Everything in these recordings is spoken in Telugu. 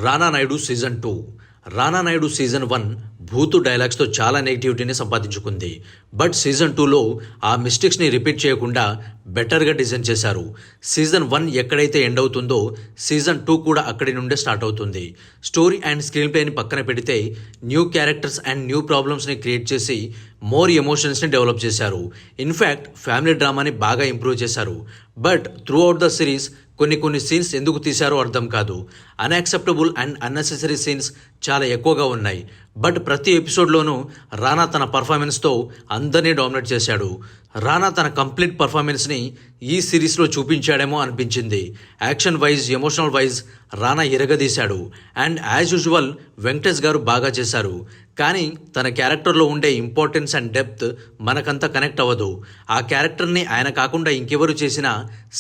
రానా నాయుడు సీజన్ 2. రానా నాయుడు సీజన్ 1 భూతు డైలాగ్స్తో చాలా నెగిటివిటీని సంపాదించుకుంది. బట్ సీజన్ 2లో ఆ మిస్టేక్స్ని రిపీట్ చేయకుండా బెటర్గా డిజైన్ చేశారు. సీజన్ 1 ఎక్కడైతే ఎండ్ అవుతుందో సీజన్ 2 కూడా అక్కడి నుండే స్టార్ట్ అవుతుంది. స్టోరీ అండ్ స్క్రీన్ ప్లేని పక్కన పెడితే న్యూ క్యారెక్టర్స్ అండ్ న్యూ ప్రాబ్లమ్స్ని క్రియేట్ చేసి మోర్ ఎమోషన్స్ని డెవలప్ చేశారు. ఇన్ఫ్యాక్ట్ ఫ్యామిలీ డ్రామాని బాగా ఇంప్రూవ్ చేశారు. But through out the series కొన్ని సీన్స్ ఎందుకు తీశారో అర్థం కాదు. అన్యాక్సెప్టబుల్ అండ్ అన్నెసెసరీ సీన్స్ చాలా ఎక్కువగా ఉన్నాయి. బట్ ప్రతి ఎపిసోడ్లోనూ రానా తన పర్ఫార్మెన్స్తో అందరినీ డామినేట్ చేశాడు. రానా తన కంప్లీట్ పర్ఫార్మెన్స్ని ఈ సిరీస్లో చూపించాడేమో అనిపించింది. Action wise, emotional wise Rana ఎరగదీశాడు. అండ్ యాజ్ యూజువల్ వెంకటేష్ గారు బాగా చేశారు. కానీ తన క్యారెక్టర్లో ఉండే ఇంపార్టెన్స్ అండ్ డెప్త్ మనకంతా కనెక్ట్ అవ్వదు. ఆ క్యారెక్టర్ని ఆయన కాకుండా ఇంకెవరు చేసినా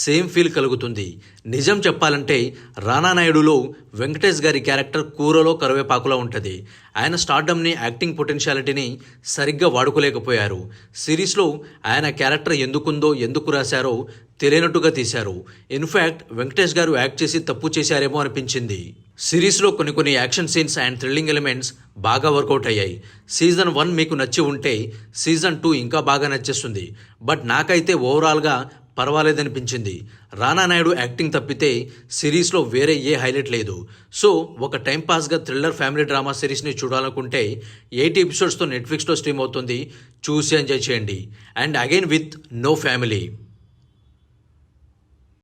సేమ్ ఫీల్ కలుగుతుంది. నిజం చెప్పాలంటే రానా నాయుడులో వెంకటేష్ గారి క్యారెక్టర్ కూరలో కరివేపాకులా ఉంటుంది. ఆయన స్టార్డమ్ని, యాక్టింగ్ పొటెన్షియాలిటీని సరిగ్గా వాడుకోలేకపోయారు. సిరీస్లో ఆయన క్యారెక్టర్ ఎందుకుందో, ఎందుకు రాశారో తెలియనట్టుగా తీశారు. ఇన్ఫ్యాక్ట్ వెంకటేష్ గారు యాక్ట్ చేసి తప్పు చేశారేమో అనిపించింది. సిరీస్లో కొన్ని action scenes and thrilling elements బాగా వర్కౌట్ అయ్యాయి. సీజన్ 1 మీకు నచ్చి ఉంటే సీజన్ 2 ఇంకా బాగా నచ్చేస్తుంది. బట్ నాకైతే ఓవరాల్గా పర్వాలేదనిపించింది. రానా నాయుడు యాక్టింగ్ తప్పితే సిరీస్లో వేరే ఏ హైలైట్ లేదు. సో ఒక టైంపాస్గా థ్రిల్లర్ ఫ్యామిలీ డ్రామా సిరీస్ని చూడాలనుకుంటే 8 ఎపిసోడ్స్తో నెట్ఫ్లిక్స్లో స్ట్రీమ్ అవుతుంది. చూసి ఎంజాయ్ చేయండి. And again with no family.